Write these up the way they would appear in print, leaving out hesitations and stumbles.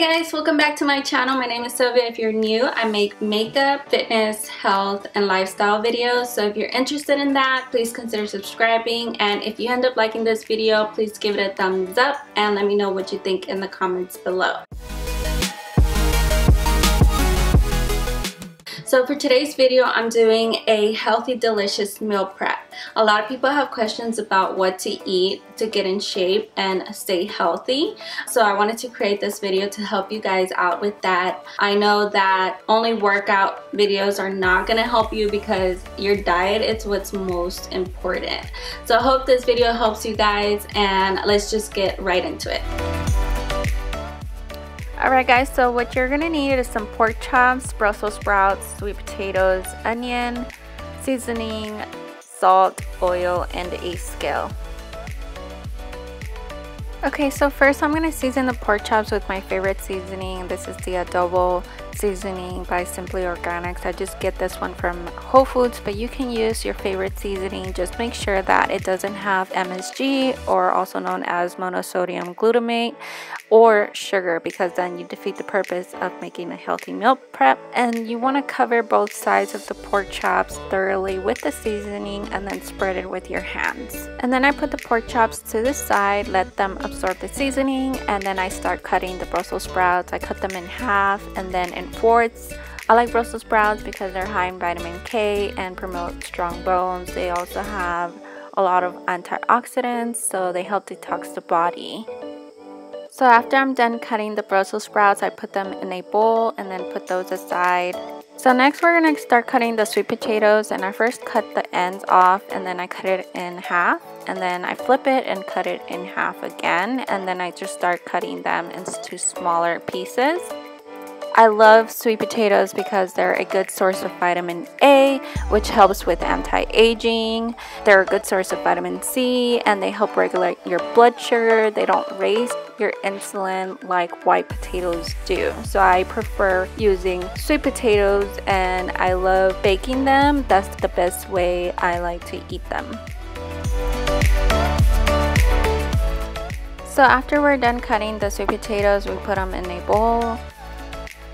guys, welcome back to my channel. My name is Sylvia. If you're new, I make makeup, fitness, health, and lifestyle videos. So if you're interested in that, please consider subscribing. And if you end up liking this video, please give it a thumbs up and let me know what you think in the comments below. So for today's video, I'm doing a healthy, delicious meal prep. A lot of people have questions about what to eat to get in shape and stay healthy. So I wanted to create this video to help you guys out with that. I know that only workout videos are not going to help you because your diet is what's most important. So I hope this video helps you guys, and let's just get right into it. Alright guys, so what you're going to need is some pork chops, Brussels sprouts, sweet potatoes, onion, seasoning, salt, oil, and a scale. Okay, so first I'm going to season the pork chops with my favorite seasoning. This is the adobo seasoning by Simply Organics. I just get this one from Whole Foods, but you can use your favorite seasoning. Just make sure that it doesn't have MSG, or also known as monosodium glutamate, or sugar, because then you defeat the purpose of making a healthy meal prep. And you want to cover both sides of the pork chops thoroughly with the seasoning and then spread it with your hands. And then I put the pork chops to the side, let them absorb the seasoning, and then I start cutting the Brussels sprouts. I cut them in half and then in fourths. I like Brussels sprouts because they're high in vitamin K and promote strong bones. They also have a lot of antioxidants, so they help detox the body. So after I'm done cutting the Brussels sprouts, I put them in a bowl and then put those aside. So next we're going to start cutting the sweet potatoes, and I first cut the ends off and then I cut it in half, and then I flip it and cut it in half again, and then I just start cutting them into smaller pieces. I love sweet potatoes because they're a good source of vitamin A, which helps with anti-aging. They're a good source of vitamin C, and they help regulate your blood sugar. They don't raise your insulin like white potatoes do. So I prefer using sweet potatoes, and I love baking them. That's the best way I like to eat them. So after we're done cutting the sweet potatoes, we put them in a bowl.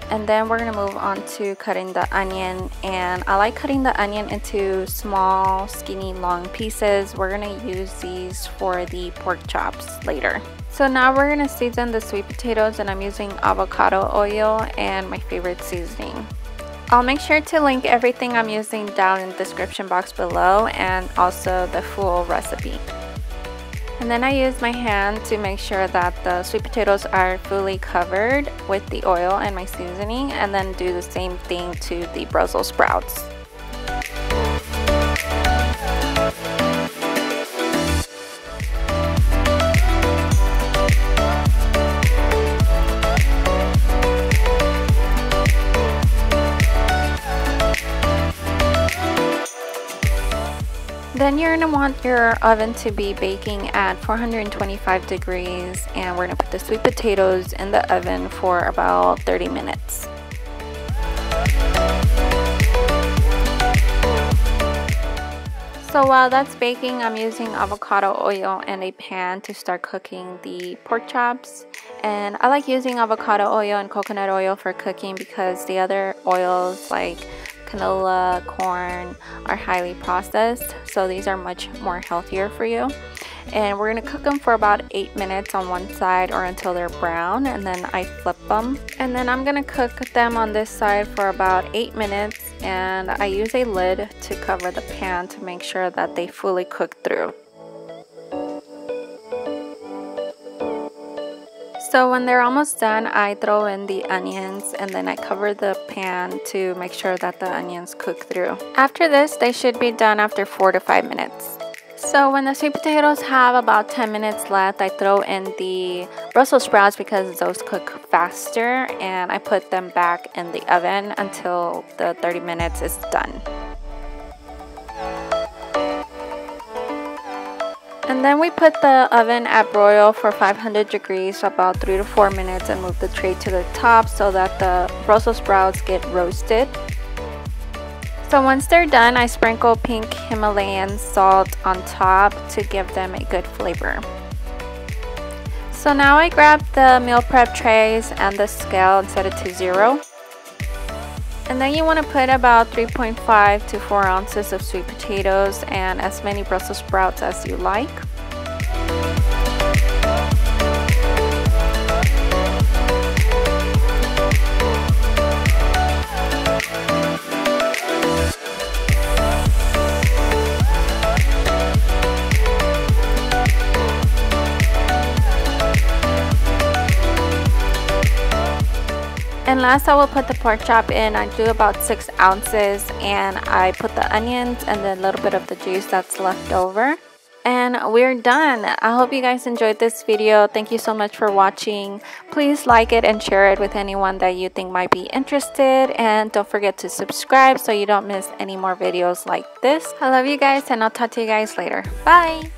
And then we're going to move on to cutting the onion, and I like cutting the onion into small, skinny, long pieces. We're going to use these for the pork chops later. So now we're going to season the sweet potatoes, and I'm using avocado oil and my favorite seasoning. I'll make sure to link everything I'm using down in the description box below, and also the full recipe. And then I use my hand to make sure that the sweet potatoes are fully covered with the oil and my seasoning, and then do the same thing to the Brussels sprouts. Then you're going to want your oven to be baking at 425 degrees, and we're going to put the sweet potatoes in the oven for about 30 minutes. So while that's baking, I'm using avocado oil and a pan to start cooking the pork chops. And I like using avocado oil and coconut oil for cooking because the other oils like canola, corn are highly processed, so these are much more healthier for you. And we're going to cook them for about 8 minutes on one side, or until they're brown, and then I flip them. And then I'm going to cook them on this side for about 8 minutes, and I use a lid to cover the pan to make sure that they fully cook through. So when they're almost done, I throw in the onions, and then I cover the pan to make sure that the onions cook through. After this, they should be done after 4 to 5 minutes. So when the sweet potatoes have about 10 minutes left, I throw in the Brussels sprouts because those cook faster, and I put them back in the oven until the 30 minutes is done. And then we put the oven at broil for 500 degrees for about 3 to 4 minutes, and move the tray to the top so that the Brussels sprouts get roasted. So once they're done, I sprinkle pink Himalayan salt on top to give them a good flavor. So now I grabbed the meal prep trays and the scale and set it to 0. And then you want to put about 3.5 to 4 ounces of sweet potatoes and as many Brussels sprouts as you like. And last I will put the pork chop in. I do about 6 ounces and I put the onions and then a little bit of the juice that's left over. And we're done. I hope you guys enjoyed this video. Thank you so much for watching. Please like it and share it with anyone that you think might be interested. And don't forget to subscribe so you don't miss any more videos like this. I love you guys and I'll talk to you guys later. Bye!